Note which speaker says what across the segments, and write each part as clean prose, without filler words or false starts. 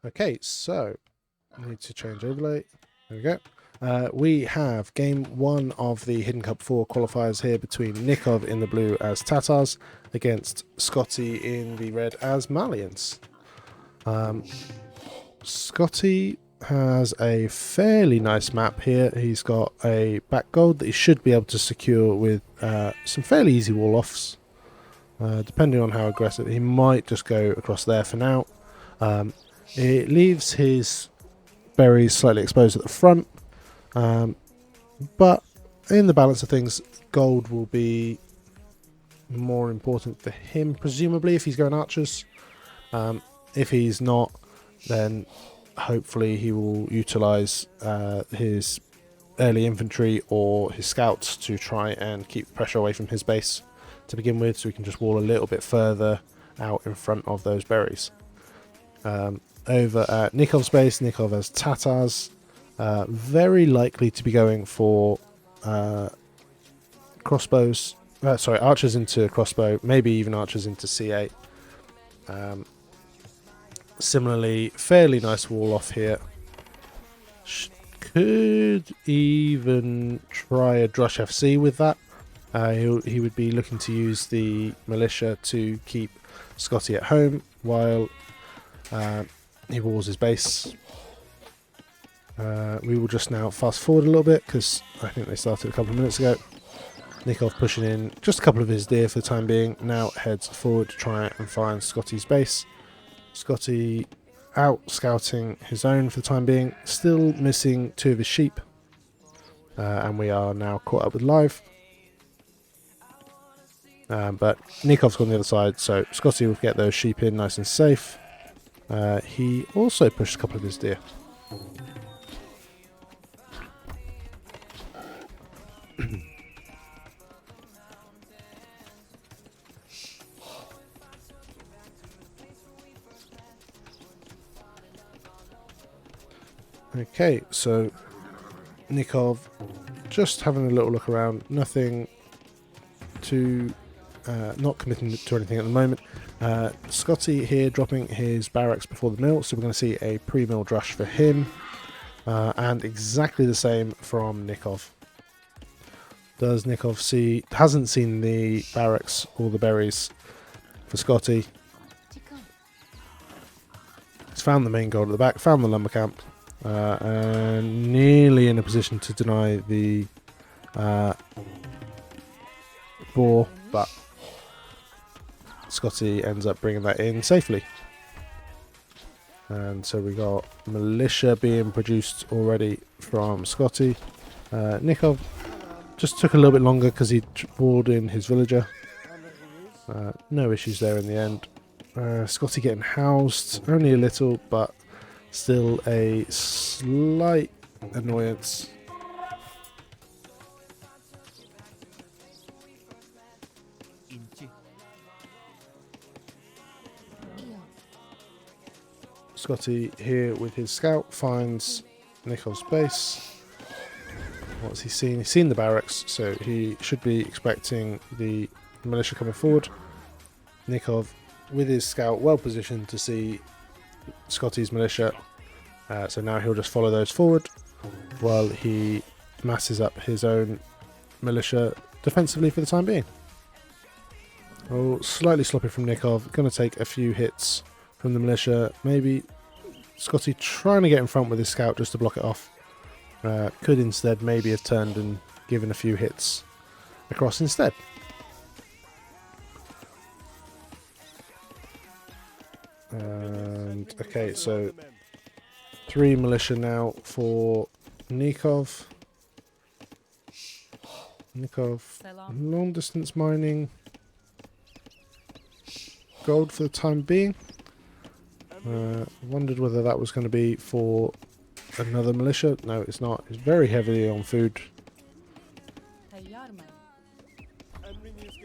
Speaker 1: Okay, so I need to change overlay. There we go. We have game 1 of the Hidden Cup 4 qualifiers here between Nicov in the blue as Tatars against Scotty in the red as Malians. Scotty has a fairly nice map here. He's got a back gold that he should be able to secure with some fairly easy wall-offs. Depending on how aggressive, he might just go across there for now. It leaves his berries slightly exposed at the front, but in the balance of things, gold will be more important for him, presumably, if he's going archers. If he's not, then hopefully he will utilise his early infantry or his scouts to try and keep pressure away from his base to begin with, so we can just wall a little bit further out in front of those berries. Over at Nikov's base, Nicov has Tatars, very likely to be going for crossbows, archers into crossbow, maybe even archers into C8. Similarly, fairly nice wall off here. Could even try a Drush FC with that. He would be looking to use the militia to keep Scotty at home while he walls his base. We will just now fast forward a little bit because I think they started a couple of minutes ago. Nicov pushing in just a couple of his deer for the time being, now heads forward to try and find Scotty's base. Scotty out scouting his own for the time being, still missing 2 of his sheep, and we are now caught up with live. But Nikov's gone the other side, so Scotty will get those sheep in nice and safe. He also pushed a couple of his deer. Okay, so Nicov just having a little look around, nothing to not committing to anything at the moment. Scotty here dropping his barracks before the mill, so we're going to see a pre-mill drush for him, and exactly the same from Nicov. Does Nicov hasn't seen the barracks or the berries for Scotty. He's found the main gold at the back, found the lumber camp, and nearly in a position to deny the boar, but Scotty ends up bringing that in safely. And so we got militia being produced already from Scotty. Nicov just took a little bit longer because he walled in his villager. No issues there in the end. Scotty getting housed, only a little, but still a slight annoyance. Scotty here with his scout finds Nikov's base. What's he seen? He's seen the barracks, so he should be expecting the militia coming forward. Nicov with his scout well positioned to see Scotty's militia, so now he'll just follow those forward while he masses up his own militia defensively for the time being. Oh, slightly sloppy from Nicov, going to take a few hits from the militia. Maybe Scotty trying to get in front with his scout just to block it off. Could instead maybe have turned and given a few hits across instead. And okay, so 3 militia now for Nicov. Nicov, long distance mining. Gold for the time being. Wondered whether that was going to be for another militia. No, it's not. It's very heavily on food.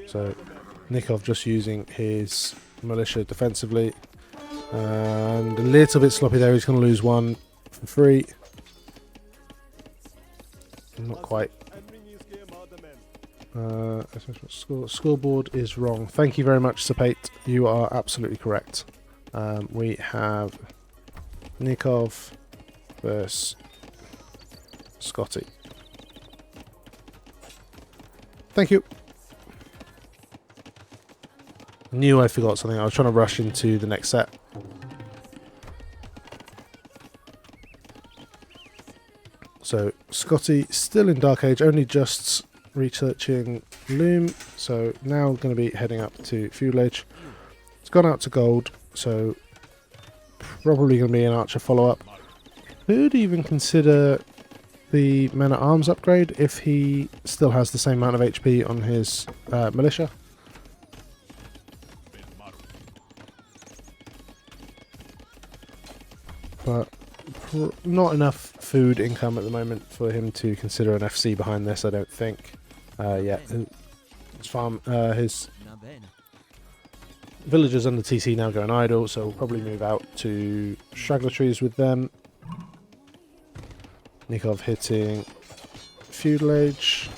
Speaker 1: So Nicov just using his militia defensively. And a little bit sloppy there. He's going to lose 1 for free. Not quite. Scoreboard is wrong. Thank you very much, Sapate. You are absolutely correct. We have Nicov versus Scotty. Thank you. Knew I forgot something. I was trying to rush into the next set. So Scotty still in Dark Age, only just researching Loom. So now going to be heading up to Feudal Age. It's gone out to Gold, so probably going to be an Archer follow-up. Could even consider the Men at Arms upgrade if he still has the same amount of HP on his militia. But not enough food income at the moment for him to consider an FC behind this, I don't think. Yeah, his villagers under TC now going idle, so we'll probably move out to straggler trees with them. Nicov hitting Feudal Age,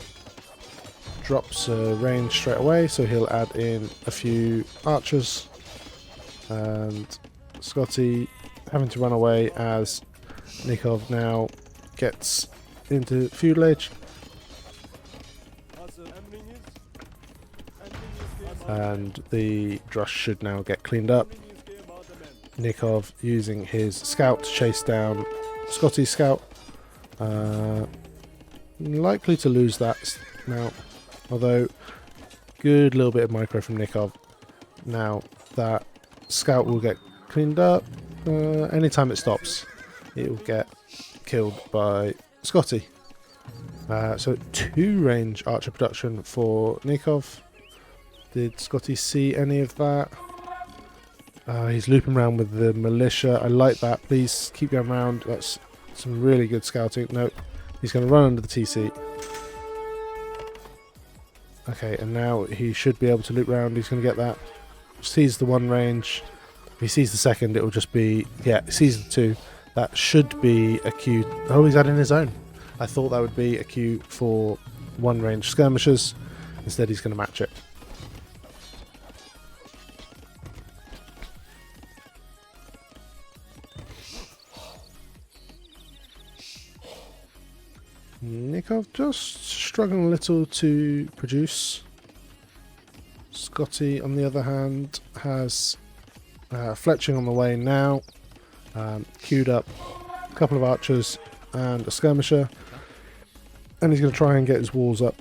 Speaker 1: drops a range straight away, so he'll add in a few archers, and Scotty having to run away as Nicov now gets into Feudal Age. And the Drush should now get cleaned up. Nicov using his scout to chase down Scotty's scout. Likely to lose that now, although good little bit of micro from Nicov. Now that scout will get cleaned up. Anytime it stops, it will get killed by Scotty. So 2 range archer production for Nicov. Did Scotty see any of that? He's looping around with the militia. I like that. Please keep going around. That's some really good scouting. Nope. He's going to run under the TC. Okay, and now he should be able to loop around. He's going to get that. Sees the 1 range. If he sees the 2nd, it will just be... Yeah, he sees the 2. That should be a queue. Oh, he's adding his own. I thought that would be a queue for 1 range skirmishers. Instead, he's going to match it. Nicov just struggling a little to produce. Scotty, on the other hand, has fletching on the way now. Queued up a couple of archers and a skirmisher. And he's going to try and get his walls up.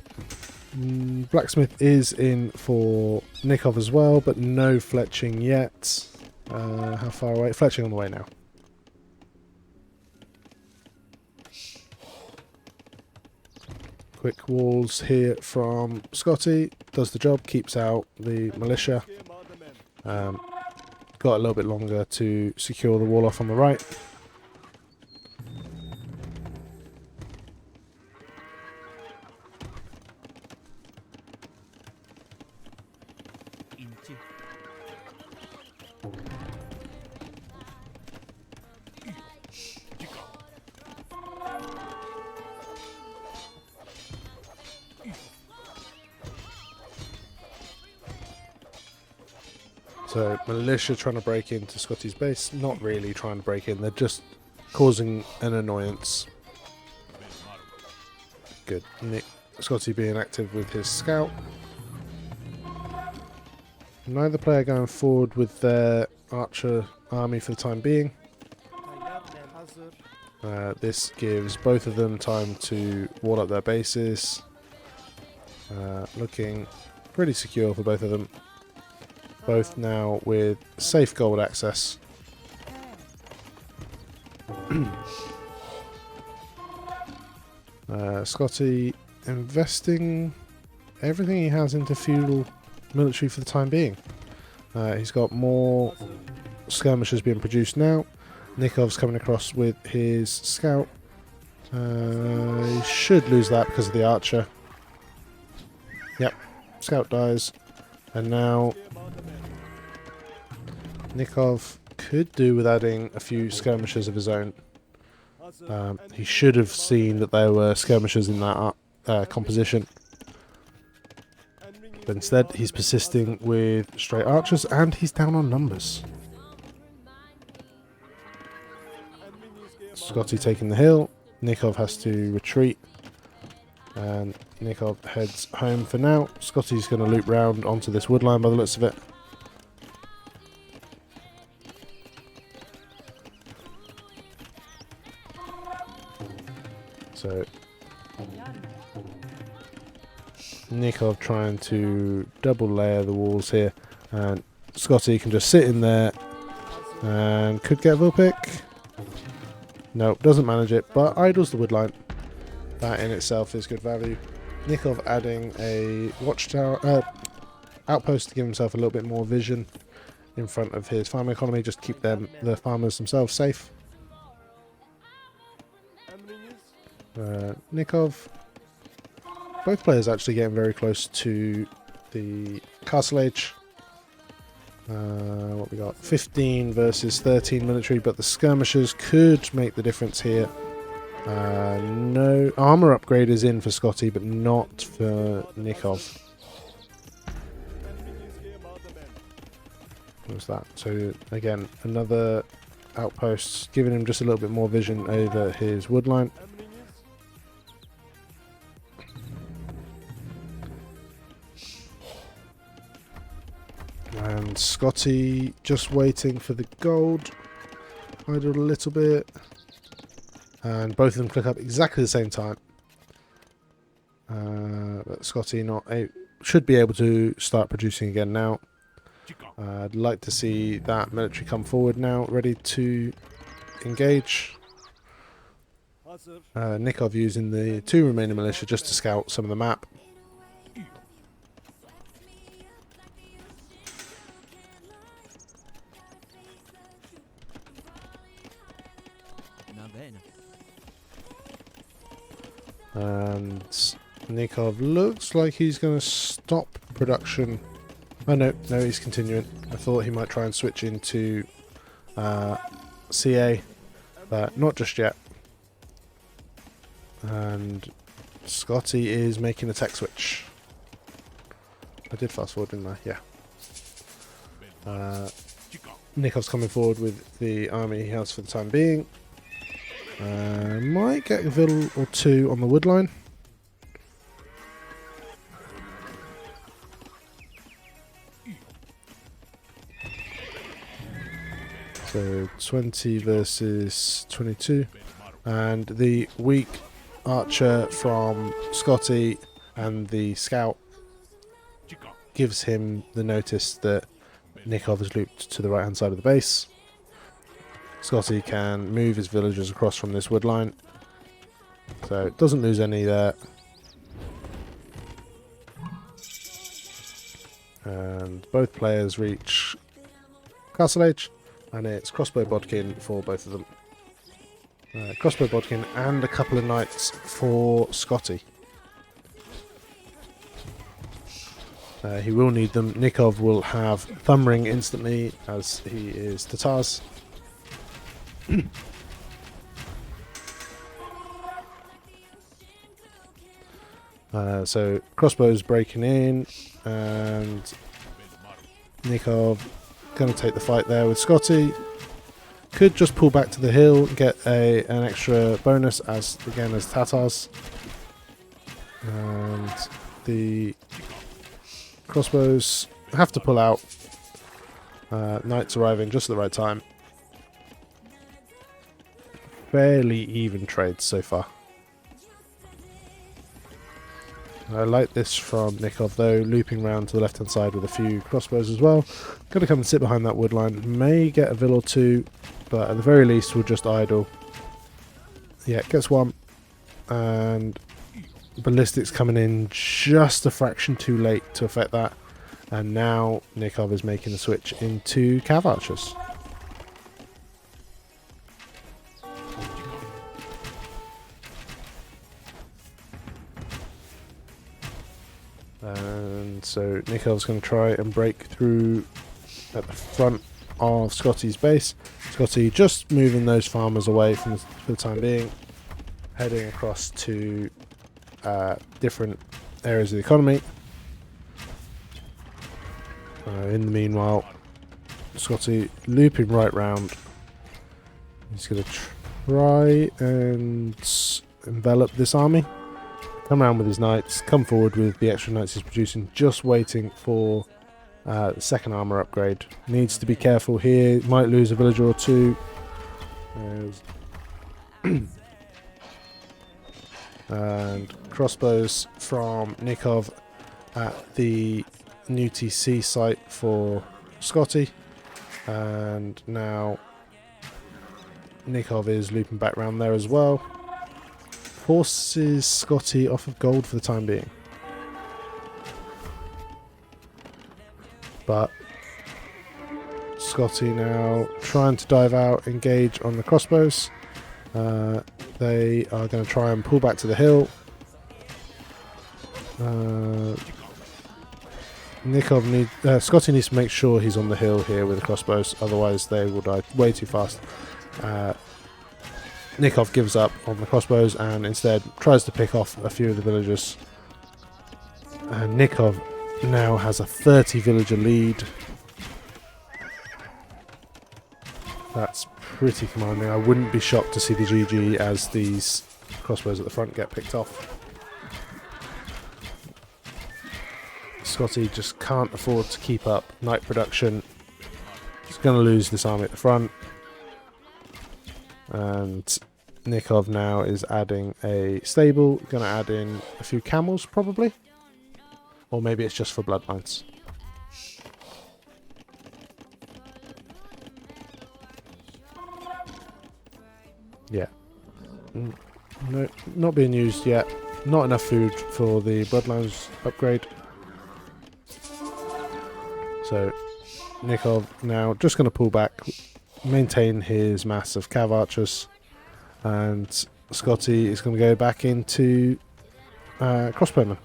Speaker 1: Blacksmith is in for Nicov as well, but no fletching yet. How far away? Fletching on the way now. Quick walls here from Scotty. Does the job, keeps out the militia. Got a little bit longer to secure the wall off on the right. So militia trying to break into Scotty's base, not really trying to break in, they're just causing an annoyance. Good. Scotty being active with his scout. Neither player going forward with their archer army for the time being. This gives both of them time to wall up their bases. Looking pretty secure for both of them. Both now with safe gold access. Scotty investing everything he has into feudal military for the time being. He's got more skirmishers being produced now. Nikov's coming across with his scout. He should lose that because of the archer. Yep, scout dies. And now Nicov could do with adding a few skirmishers of his own. He should have seen that there were skirmishers in that composition. But instead, he's persisting with straight archers, and he's down on numbers. Scotty taking the hill. Nicov has to retreat. And Nicov heads home for now. Scotty's going to loop round onto this woodline by the looks of it. So Nicov trying to double layer the walls here, and Scotty can just sit in there and could get a Vil pick. No, doesn't manage it, but idles the woodline. That in itself is good value. Nicov adding a watchtower outpost to give himself a little bit more vision in front of his farming economy, just keep the farmers themselves safe. Nicov, both players actually getting very close to the castle age. What we got? 15 versus 13 military, but the skirmishers could make the difference here. No armor upgrade is in for Scotty, but not for Nicov. What's that? So again, another outpost, giving him just a little bit more vision over his woodline. And Scotty just waiting for the gold. Idled a little bit. And both of them click up exactly the same time. But Scotty should be able to start producing again now. I'd like to see that military come forward now, ready to engage. Nicov using the 2 remaining militia just to scout some of the map. And Nicov looks like he's going to stop production. Oh no, he's continuing. I thought he might try and switch into CA, but not just yet. And Scotty is making a tech switch. I did fast forward, didn't I? Yeah. Nikov's coming forward with the army he has for the time being. Might get a Vil or 2 on the woodline. So 20 versus 22. And the weak archer from Scotty and the scout gives him the notice that Nicov has looped to the right hand side of the base. Scotty can move his villagers across from this woodline, so it doesn't lose any there. And both players reach castle age, and it's crossbow bodkin for both of them. Crossbow bodkin and a couple of knights for Scotty. He will need them. Nicov will have thumb ring instantly as he is Tatars. So crossbows breaking in, and Nicov going to take the fight there with Scotty. Could just pull back to the hill and get an extra bonus as Tatars. And the crossbows have to pull out. Knights arriving just at the right time. Fairly even trades so far. I like this from Nicov though, looping round to the left hand side with a few crossbows as well. Gonna come and sit behind that woodline. May get a Vil or 2, but at the very least we'll just idle. Yeah, gets 1. And ballistics coming in just a fraction too late to affect that. And now Nicov is making the switch into cav archers. And so Nicov's going to try and break through at the front of Scotty's base. Scotty just moving those farmers away for the time being, heading across to different areas of the economy. In the meanwhile, Scotty looping right round. He's going to try and envelop this army. Come around with his knights, come forward with the extra knights he's producing, just waiting for the second armor upgrade. Needs to be careful here, might lose a villager or two. And crossbows from Nicov at the new TC site for Scotty. And now Nicov is looping back round there as well. Forces Scotty off of gold for the time being. But Scotty now trying to dive out, engage on the crossbows. They are going to try and pull back to the hill. Scotty needs to make sure he's on the hill here with the crossbows, otherwise they will die way too fast. Nicov gives up on the crossbows and instead tries to pick off a few of the villagers. And Nicov now has a 30 villager lead. That's pretty commanding. I wouldn't be shocked to see the GG as these crossbows at the front get picked off. Scotty just can't afford to keep up knight production. He's going to lose this army at the front. And Nicov now is adding a stable. Going to add in a few camels probably. Or maybe it's just for bloodlines. Yeah. No, not being used yet. Not enough food for the bloodlines upgrade. So Nicov now just going to pull back, maintain his mass of cav archers, and Scotty is going to go back into crossbowmen.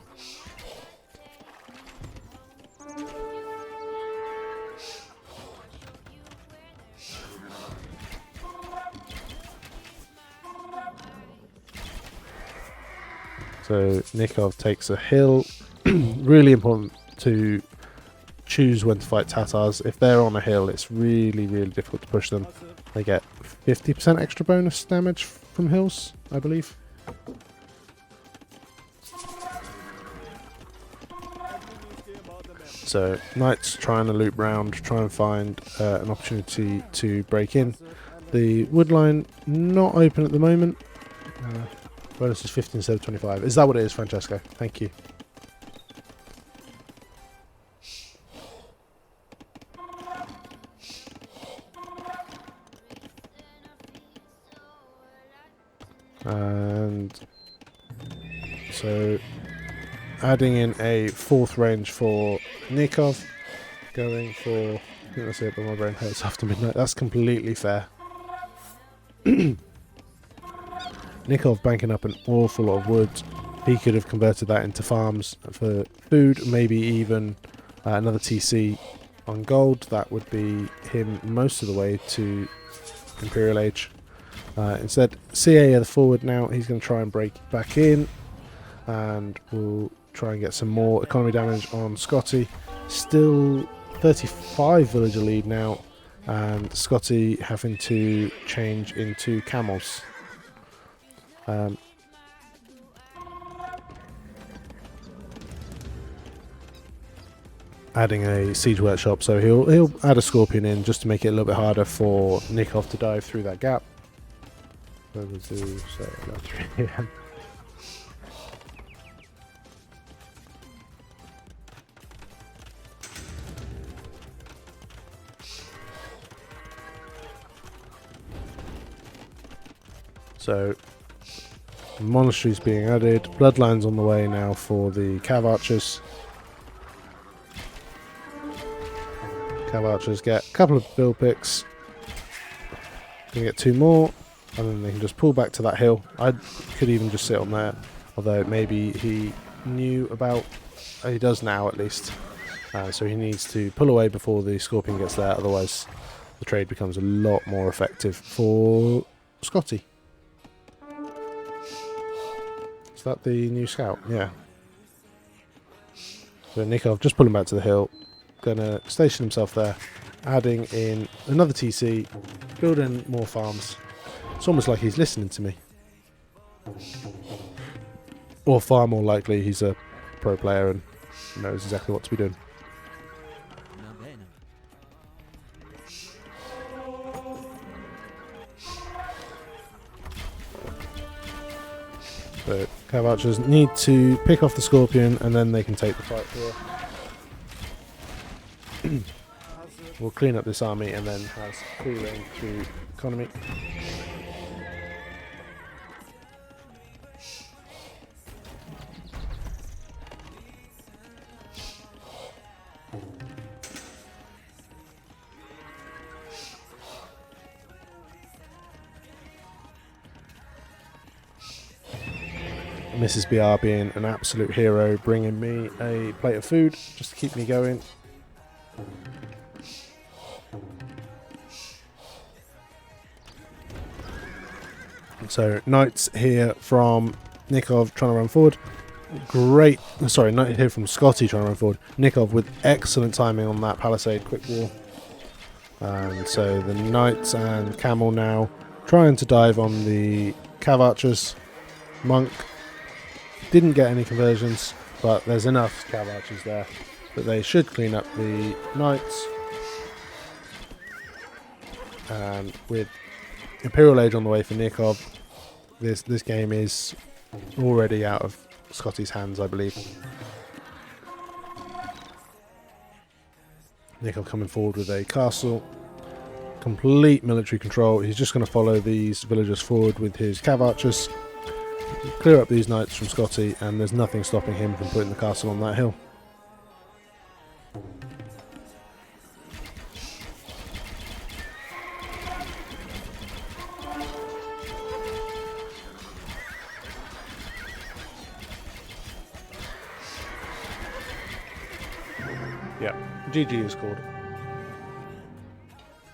Speaker 1: So Nicov takes a hill. Really important to choose when to fight Tatars. If they're on a hill, it's really, really difficult to push them. They get 50% extra bonus damage from hills, I believe. So knights trying to loop round, try and find an opportunity to break in. The wood line not open at the moment. Bonus is 50 instead of 25. Is that what it is, Francesco? Thank you. And so adding in a fourth range for Nicov, going for, I think that's it, but my brain hurts after midnight. That's completely fair. Nicov banking up an awful lot of wood. He could have converted that into farms for food, maybe even another TC on gold. That would be him most of the way to Imperial Age. Instead, CA are the forward now. He's going to try and break back in, and we'll try and get some more economy damage on Scotty. Still 35 villager lead now, and Scotty having to change into camels. Adding a siege workshop, so he'll add a scorpion in just to make it a little bit harder for Nicov to dive through that gap. Over to 3 AM. So monasteries being added, bloodlines on the way now for the cav archers. Cav archers get a couple of bill picks. Gonna get 2 more, and then they can just pull back to that hill. I could even just sit on there, although maybe he knew about. He does now at least. So he needs to pull away before the scorpion gets there. Otherwise, the trade becomes a lot more effective for Scotty. Is that the new scout? Yeah. So Nicov just pulling back to the hill. Gonna station himself there, adding in another TC, building more farms. It's almost like he's listening to me. Or far more likely he's a pro player and knows exactly what to be doing. So Cav Archers need to pick off the Scorpion and then they can take the fight here. We'll clean up this army and then has free reign through economy. Mrs. BR being an absolute hero, bringing me a plate of food just to keep me going. So Knights here from Nicov trying to run forward. Great, sorry, Knight here from Scotty trying to run forward. Nicov with excellent timing on that palisade quick wall. And so the Knights and Camel now trying to dive on the Cav Archers. Monk didn't get any conversions, but there's enough Cav Archers there that they should clean up the Knights. And with Imperial Age on the way for Nicov, this game is already out of Scotty's hands, I believe. Nicov coming forward with a castle. Complete military control. He's just going to follow these villagers forward with his Cav Archers. Clear up these Knights from Scotty, and there's nothing stopping him from putting the castle on that hill. Yeah, GG is called.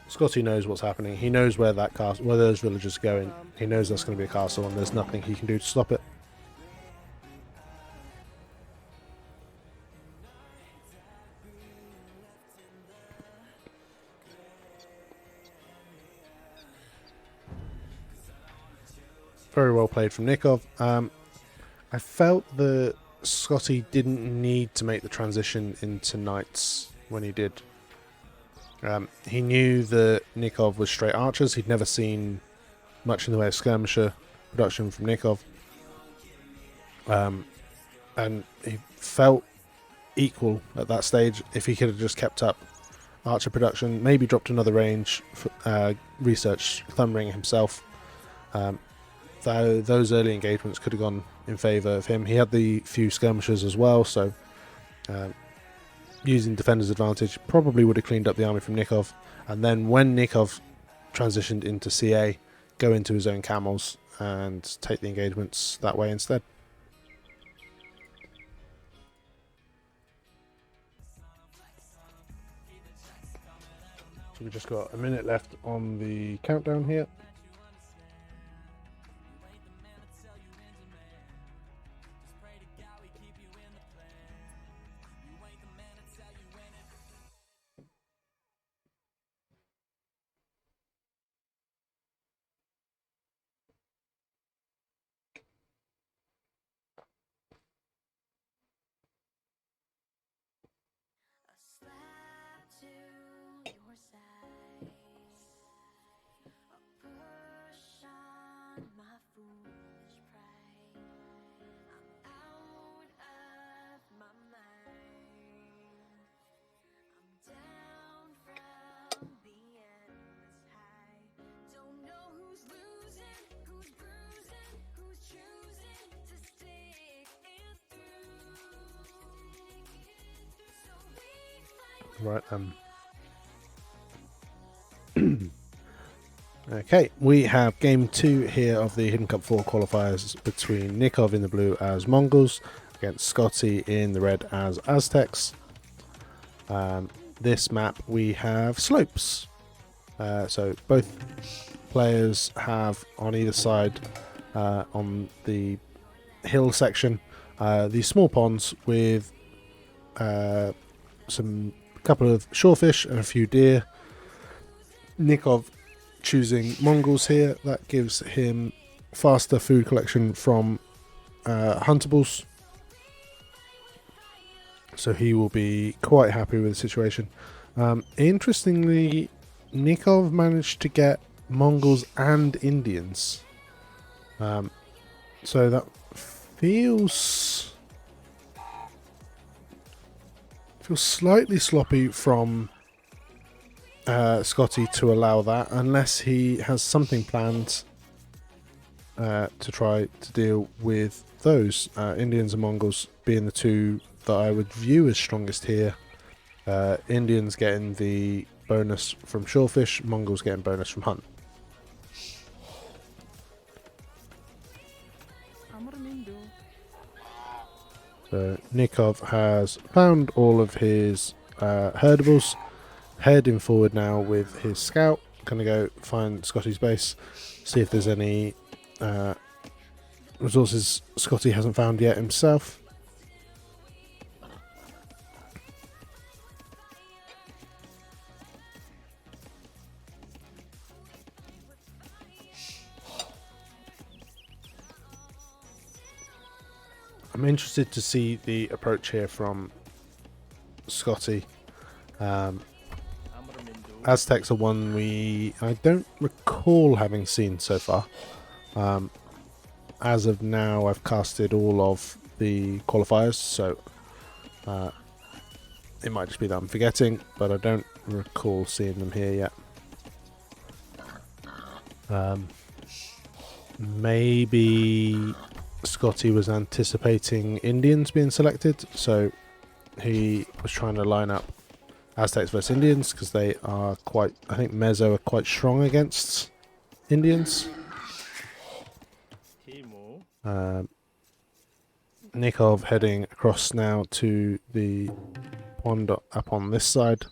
Speaker 1: Scotty knows what's happening. He knows where that castle, where those villagers are going. He knows that's going to be a castle, and there's nothing he can do to stop it. Very well played from Nicov. I felt that Scotty didn't need to make the transition into Knights when he did. He knew that Nicov was straight archers. He'd never seen much in the way of skirmisher production from Nicov. And he felt equal at that stage. If he could have just kept up archer production, maybe dropped another range, researched Thumb Ring himself. Those early engagements could have gone in favour of him. He had the few skirmishers as well, so using defender's advantage probably would have cleaned up the army from Nicov. And then when Nicov transitioned into CA, go into his own camels and take the engagements that way instead. So we've just got a minute left on the countdown here. Right, okay, we have game 2 here of the Hidden Cup 4 qualifiers between Nicov in the blue as Mongols against Scotty in the red as Aztecs. This map we have slopes, so both players have on either side on the hill section these small ponds with some couple of shorefish and a few deer. Nicov choosing Mongols here. That gives him faster food collection from huntables. So he will be quite happy with the situation. Interestingly, Nicov managed to get Mongols and Indians. So that feels slightly sloppy from Scotty to allow that, unless he has something planned to try to deal with those. Indians and Mongols being the two that I would view as strongest here. Indians getting the bonus from Shorefish, Mongols getting bonus from Hunt. So Nicov has found all of his herdables, heading forward now with his scout. Gonna go find Scotty's base, see if there's any resources Scotty hasn't found yet himself. I'm interested to see the approach here from Scotty. Aztecs are one I don't recall having seen so far. As of now, I've casted all of the qualifiers, so it might just be that I'm forgetting, but I don't recall seeing them here yet. Maybe Scotty was anticipating Indians being selected, so he was trying to line up Aztecs versus Indians, because they are quite, I think Mezzo are quite strong against Indians. Nicov heading across now to the pond up on this side.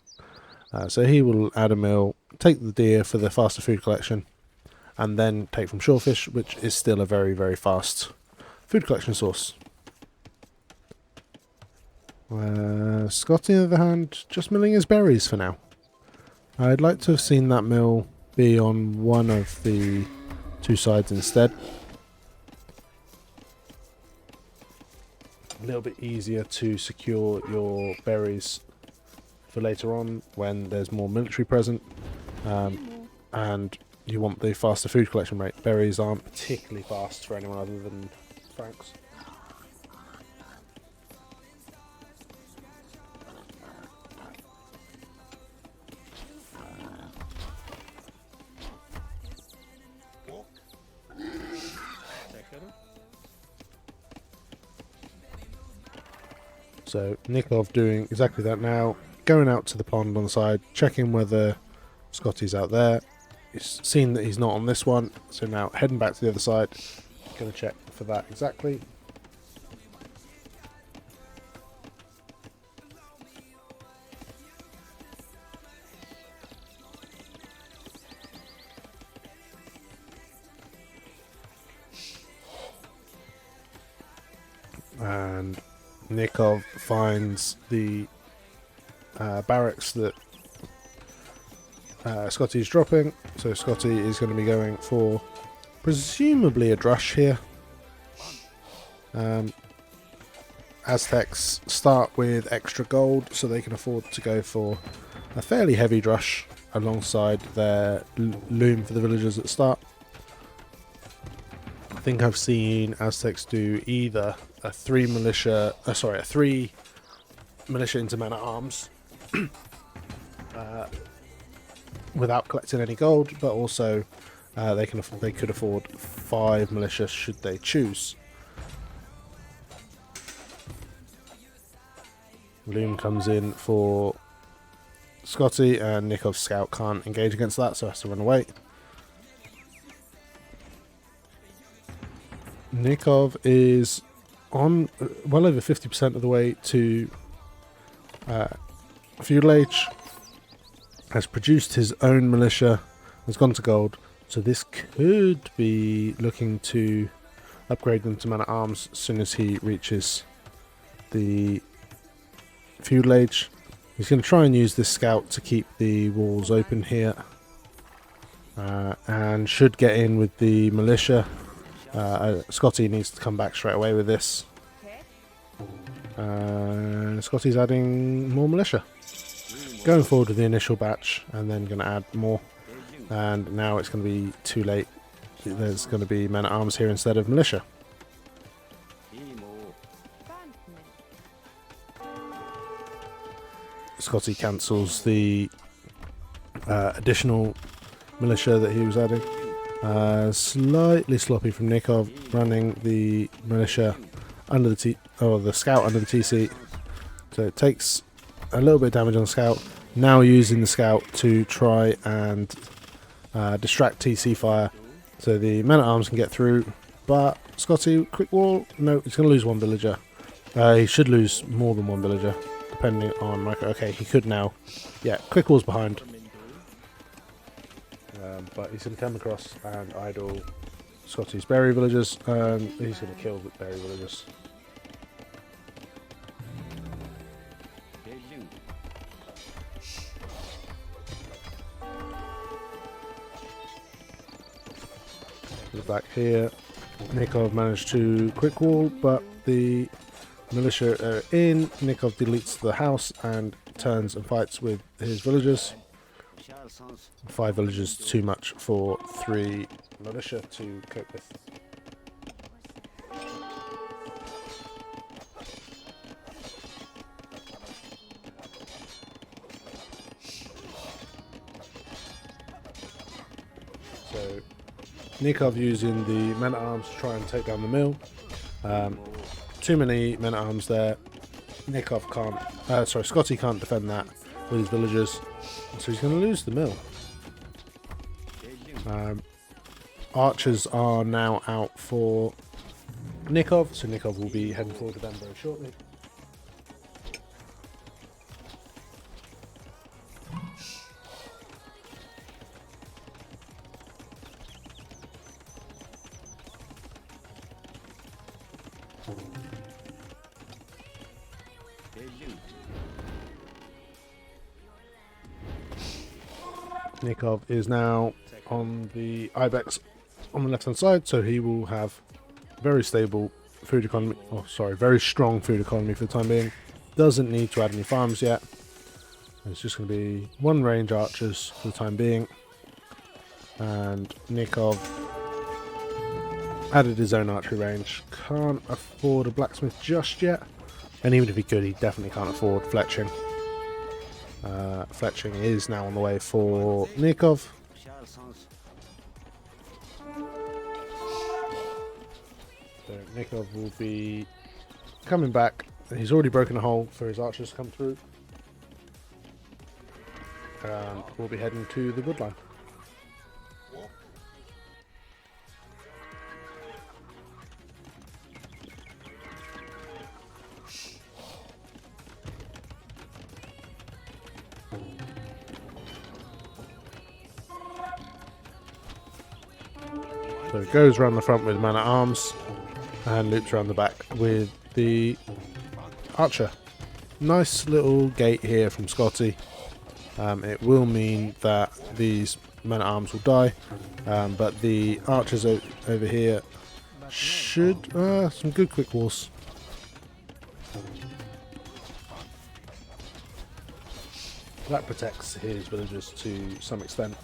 Speaker 1: So he will add a mill, take the deer for the faster food collection, and then take from Shorefish, which is still a very, very fast food collection source. Scotty, on the other hand, just milling his berries for now. I'd like to have seen that mill be on one of the two sides instead. A little bit easier to secure your berries for later on when there's more military present, and you want the faster food collection rate. Berries aren't particularly fast for anyone other than Franks. So Nicov doing exactly that now, going out to the pond on the side, checking whether Scotty's out there. He's seen that he's not on this one, so now heading back to the other side, going to check for that exactly. And Nicov finds the barracks that Scotty's dropping, so Scotty is going to be going for presumably a drush here. Aztecs start with extra gold, so they can afford to go for a fairly heavy drush alongside their loom for the villagers at the start. I think I've seen Aztecs do either a 3 militia into man-at-arms without collecting any gold, but also they could afford 5 militia should they choose. Loom comes in for Scotty, and Nikov's scout can't engage against that, so has to run away. Nicov is on well over 50% of the way to feudal age, has produced his own militia, has gone to gold, so this could be looking to upgrade them to man-at-arms as soon as he reaches the feudal age. He's going to try and use this scout to keep the walls open here. and should get in with the militia. Scotty needs to come back straight away with this. Scotty's adding more militia. Going forward with the initial batch and then going to add more. And now it's going to be too late. There's going to be men-at-arms here instead of militia. Scotty cancels the additional militia that he was adding. Slightly sloppy from Nicov, running the militia under the scout under the TC. So it takes a little bit of damage on the scout. Now using the scout to try and distract TC fire, so the men-at-arms can get through. But Scotty, quick wall. No, he's going to lose one villager. He should lose more than one villager, depending on micro. Okay, he could now. Yeah, quick wall's behind. But he's going to come across and idle Scotty's berry villagers. He's going to kill the berry villagers. Back here, Nicov managed to quick wall, but the militia are in. Nicov deletes the house and turns and fights with his villagers. 5 villagers too much for 3 militia to cope with. So Nicov using the men-at-arms to try and take down the mill. Too many men-at-arms there. Nicov can't. Scotty can't defend that with his villagers, so he's going to lose the mill. Archers are now out for Nicov, so Nicov will be heading forward to them very shortly. Nicov is now on the Ibex on the left hand side, so he will have very stable food economy, very strong food economy for the time being. Doesn't need to add any farms yet. It's just going to be 1 range archers for the time being. And Nicov added his own archery range. Can't afford a blacksmith just yet, and even if he could, he definitely can't afford fletching. Fletching is now on the way for Nicov. So Nicov will be coming back. He's already broken a hole for his archers to come through. And we'll be heading to the woodline. So it goes around the front with man-at-arms and loops around the back with the archer. Nice little gate here from Scotty. It will mean that these men-at-arms will die, but the archers over here should... some good quick walls. That protects his villagers to some extent.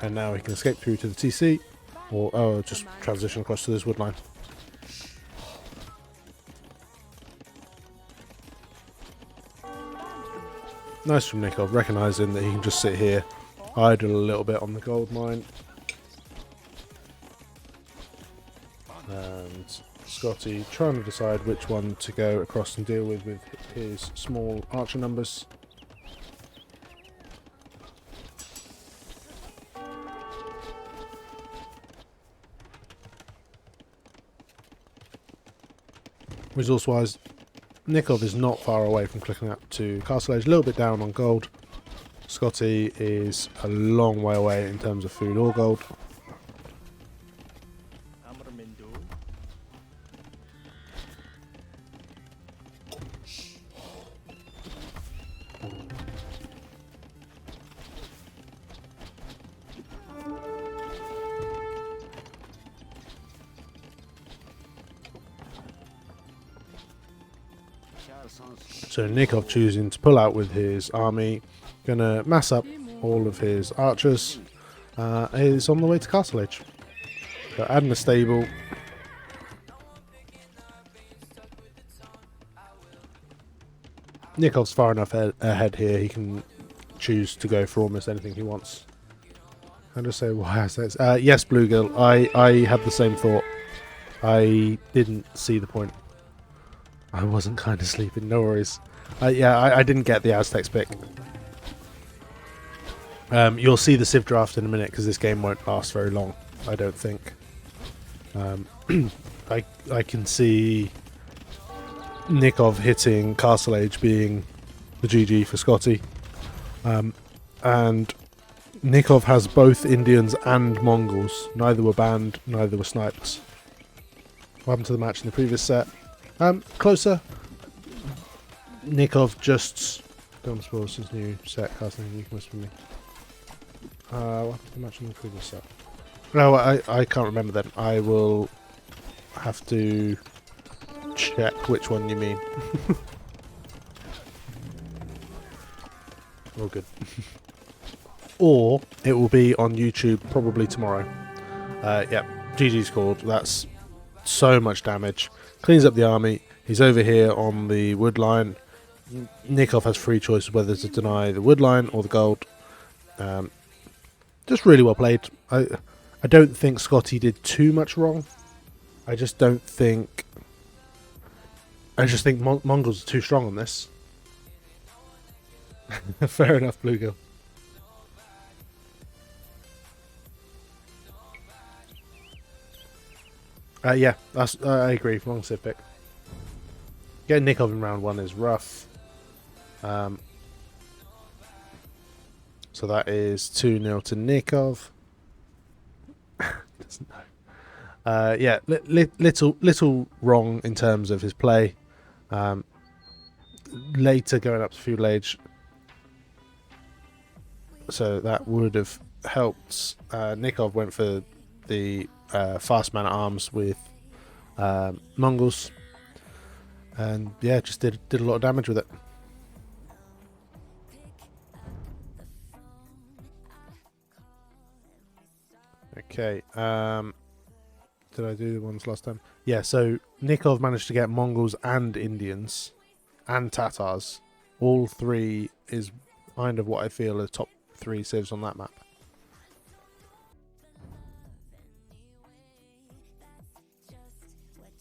Speaker 1: And now he can escape through to the TC, or just transition across to this woodline. Nice from Nicov, recognising that he can just sit here, idle a little bit on the gold mine. And Scotty trying to decide which one to go across and deal with his small archer numbers. Resource-wise, Nicov is not far away from clicking up to Castle Age, a little bit down on gold. Scotty is a long way away in terms of food or gold. So Nicov choosing to pull out with his army, gonna mass up all of his archers, is on the way to Castle Age. So adding a stable. Nikov's far enough ahead here, he can choose to go for almost anything he wants. I'll just say, why is this? Yes, Bluegill, I had the same thought. I didn't see the point. I wasn't kind of sleeping, no worries. Yeah, I didn't get the Aztecs pick. You'll see the Civ draft in a minute, because this game won't last very long, I don't think. I can see Nicov hitting Castle Age being the GG for Scotty. And Nicov has both Indians and Mongols. Neither were banned, neither were snipes. What happened to the match in the previous set? Closer. Nicov just... Don't spoil his new set, casting you can whisper me. What happened to the match in the previous set? No, I can't remember then. I will have to check which one you mean. All good. Or it will be on YouTube probably tomorrow. Yeah, GG scored. That's so much damage. Cleans up the army. He's over here on the wood line. Nicov has free choice whether to deny the wood line or the gold. Just really well played. I don't think Scotty did too much wrong. I just think Mongols are too strong on this. Fair enough, Bluegill. Yeah, I agree. Wrong Civ pick. Getting Nicov in round 1 is rough. So that is 2-0 to Nicov. Doesn't know. Yeah, little wrong in terms of his play. Later going up to feudal age, so that would have helped. Nicov went for the fast man at arms with Mongols, and yeah, just did a lot of damage with it. Okay, did I do the ones last time? Yeah, so Nicov managed to get Mongols and Indians and Tatars. All three is kind of what I feel are top 3 civs on that map.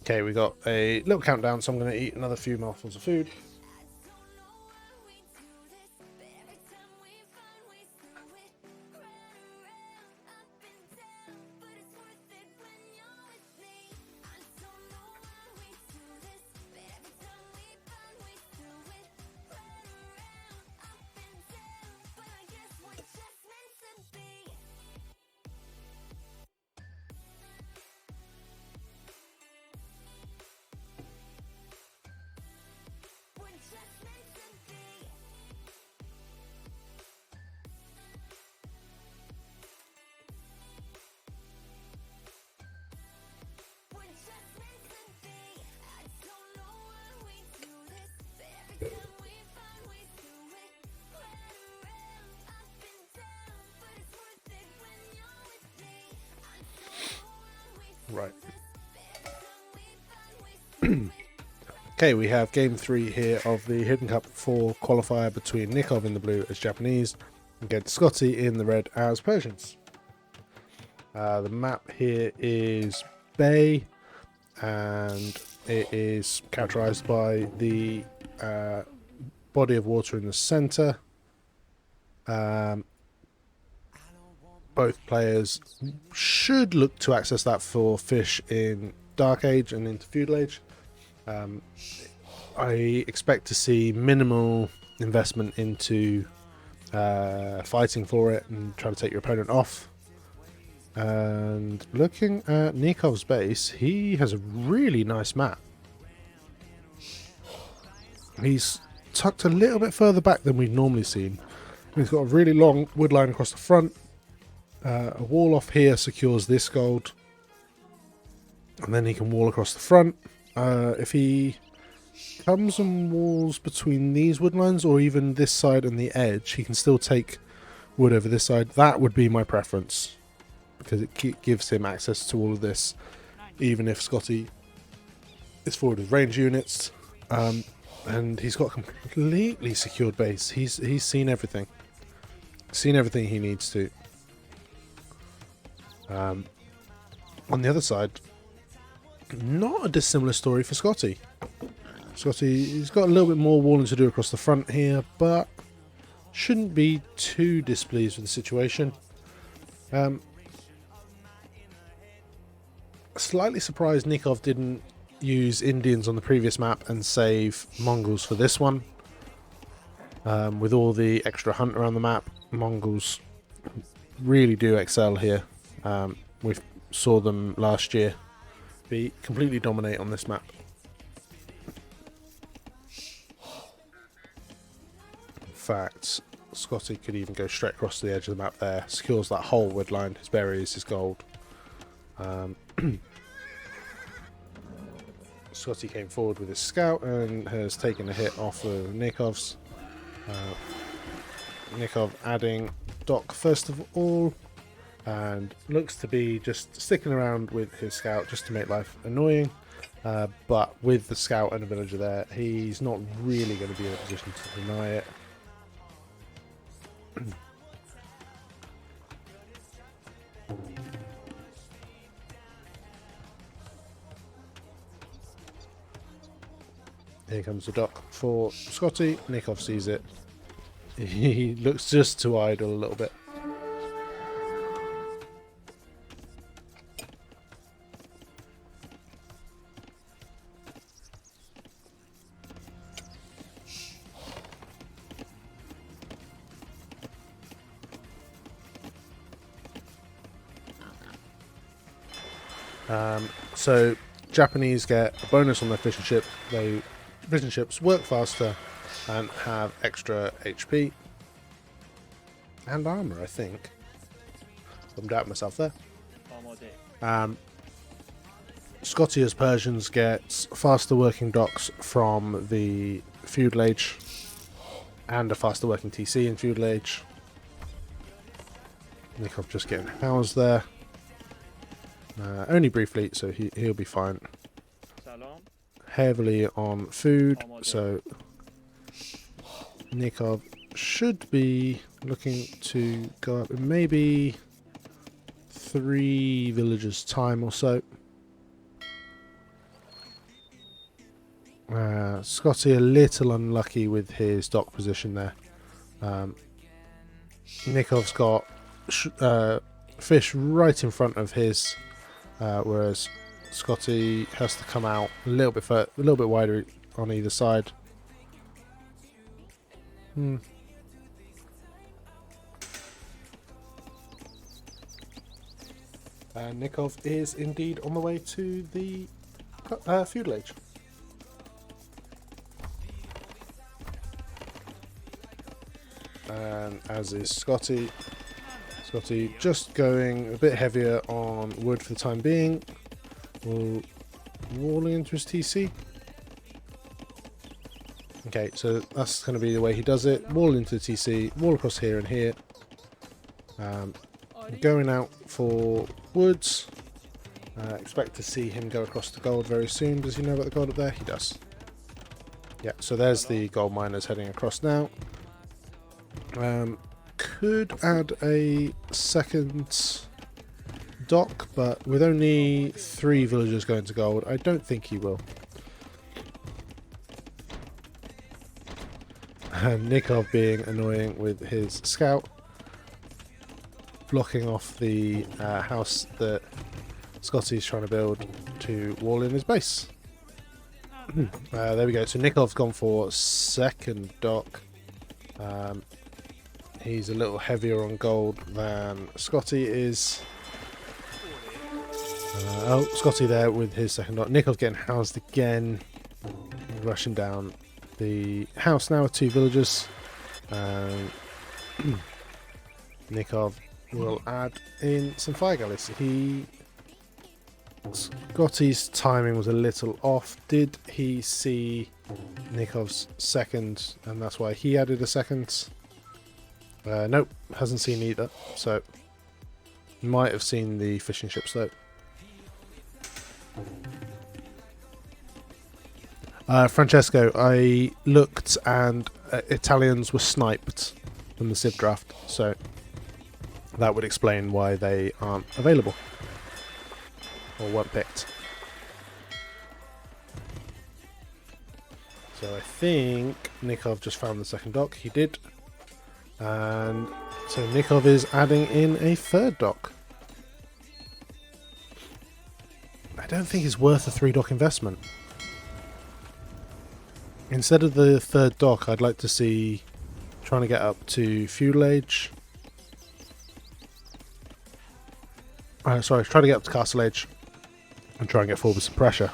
Speaker 1: Okay, we got a little countdown, so I'm going to eat another few mouthfuls of food. Right. Okay, we have game 3 here of the Hidden Cup 4 qualifier between Nicov in the blue as Japanese against Scotty in the red as Persians. The map here is Bay, and it is characterized by the body of water in the center. Both players should look to access that for fish in Dark Age and into Feudal Age. I expect to see minimal investment into fighting for it and trying to take your opponent off. And looking at Nikov's base, he has a really nice map. He's tucked a little bit further back than we've normally seen. He's got a really long wood line across the front. A wall off here secures this gold, and then he can wall across the front. If he comes and walls between these wood lines, or even this side and the edge, he can still take wood over this side. That would be my preference, because it gives him access to all of this, even if Scotty is forward with range units. And he's got a completely secured base. He's seen everything. Seen everything he needs to. On the other side, not a dissimilar story for Scotty. He's got a little bit more walling to do across the front here, but shouldn't be too displeased with the situation. Slightly surprised Nicov didn't use Indians on the previous map and save Mongols for this one. With all the extra hunt around the map, Mongols really do excel here. We saw them last year completely dominate on this map. In fact, Scotty could even go straight across the edge of the map there, secures that whole wood line. His berries, his gold. Scotty came forward with his scout and has taken a hit off of Nikov's. Nicov adding Doc first of all, and looks to be just sticking around with his scout just to make life annoying. But with the scout and a villager there, he's not really going to be in a position to deny it. Here comes the dock for Scotty. Nicov sees it. He looks just too idle a little bit. So Japanese get a bonus on their fishing ship. Fishing ships work faster and have extra HP and armor, I think. I'm doubting myself there. Scotty as Persians gets faster working docks from the feudal age and a faster working TC in feudal age. Nicov just getting housed there. Only briefly, so he'll be fine. Heavily on food, so Nicov should be looking to go up in maybe 3 villagers' time or so. Scotty a little unlucky with his dock position there. Nikov's got fish right in front of his, whereas Scotty has to come out a little bit wider on either side. And Nicov is indeed on the way to the feudal age. And as is Scotty. Scotty just going a bit heavier on wood for the time being. Walling into his TC. Okay, so that's going to be the way he does it. Wall into the TC, wall across here and here. Going out for woods. Expect to see him go across the gold very soon. Does he know about the gold up there? He does. Yeah, so there's the gold miners heading across now. Could add a second dock, but with only 3 villagers going to gold, I don't think he will. And Nicov being annoying with his scout, blocking off the house that Scotty's trying to build to wall in his base. There we go. So Nikov's gone for second dock. He's a little heavier on gold than Scotty is. Scotty there with his second dock. Nikov's getting housed again. Rushing down the house now with 2 villagers. Nicov will add in some fire galleys. Scotty's timing was a little off. Did he see Nikov's second, and that's why he added a second. Nope, hasn't seen either, so might have seen the fishing ships though. Francesco, I looked and Italians were sniped from the Civ draft, so that would explain why they aren't available or weren't picked. So I think Nicov just found the second dock. He did. And so Nicov is adding in a third dock. I don't think it's worth a 3-dock investment. Instead of the third dock, I'd like to see trying to get up to feudal age. Sorry, try to get up to castle age and try and get forward with some pressure.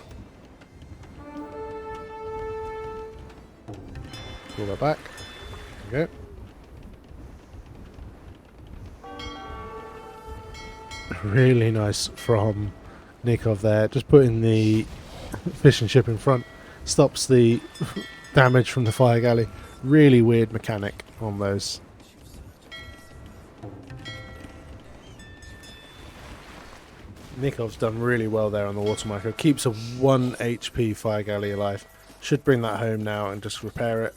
Speaker 1: Pull that back. There we go. Really nice from Nicov there. Just putting the fishing ship in front stops the damage from the fire galley. Really weird mechanic on those. Nikov's done really well there on the water micro. Keeps a 1 HP fire galley alive. Should bring that home now and just repair it.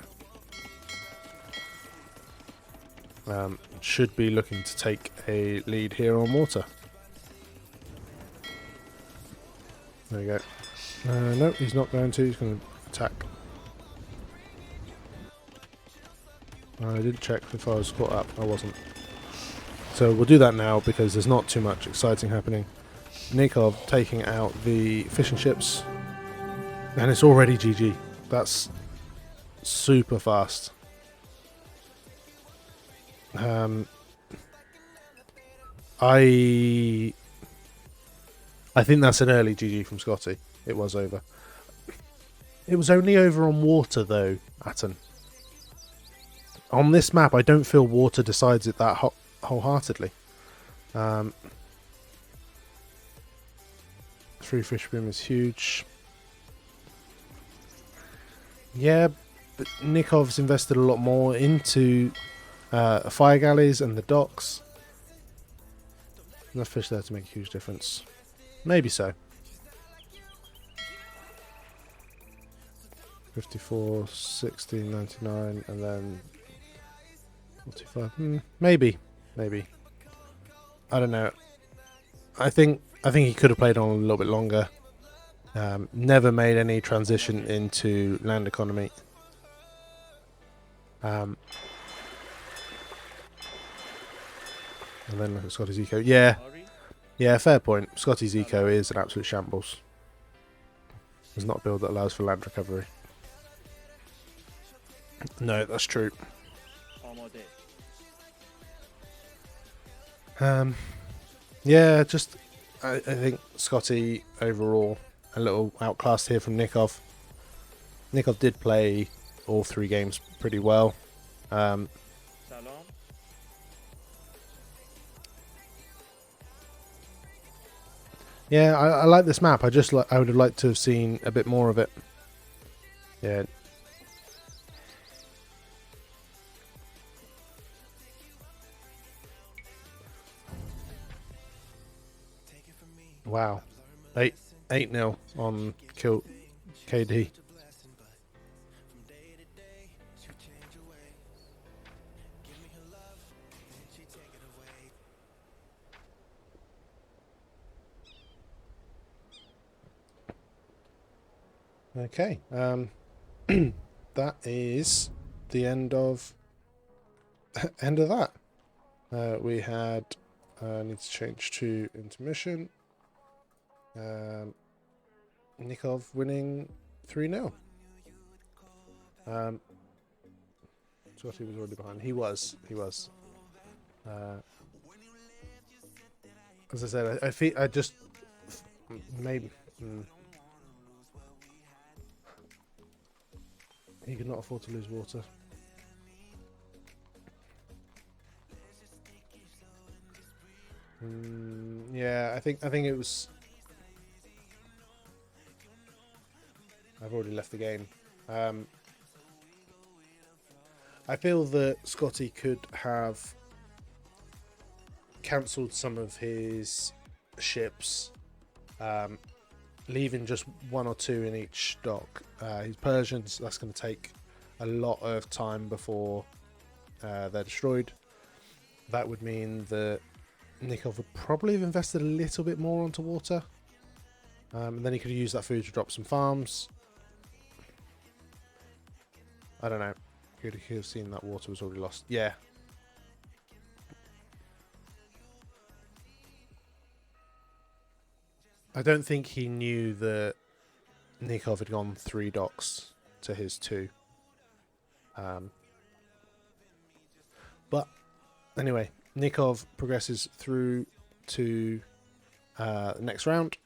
Speaker 1: Should be looking to take a lead here on water. There we go. No, he's not going to. He's going to attack. I didn't check if I was caught up. I wasn't. So we'll do that now because there's not too much exciting happening. Nicov taking out the fishing ships. And it's already GG. That's super fast. I think that's an early GG from Scotty. It was over. It was only over on water though, Atten. On this map, I don't feel water decides it that wholeheartedly. 3 fish boom is huge. Yeah, but Nikov's invested a lot more into fire galleys and the docks. Enough fish there to make a huge difference. Maybe so. 54, 60, 99, and then 45. Maybe. I don't know. I think he could have played on a little bit longer. Never made any transition into land economy. And then look at Scotty's eco. Yeah, fair point. Scotty's eco is an absolute shambles. It's not a build that allows for land recovery. No, that's true. Yeah, just I think Scotty overall a little outclassed here from Nicov. Nicov did play all 3 games pretty well. Yeah, I like this map. I would have liked to have seen a bit more of it. Yeah. Wow. 8-0 on kill KD. Okay, that is the end of that. We had need to change to intermission. Nicov winning 3-0. Scotty was already behind. He was. As I said, I feel I just maybe. He could not afford to lose water. Yeah, I think it was. I've already left the game. I feel that Scotty could have cancelled some of his ships, leaving just 1 or 2 in each dock. His Persians, that's going to take a lot of time before they're destroyed. That would mean that Nicov would probably have invested a little bit more onto water. And then he could have used that food to drop some farms. I don't know. He could have seen that water was already lost. Yeah. I don't think he knew that Nicov had gone 3 docks to his 2. But anyway, Nicov progresses through to the next round.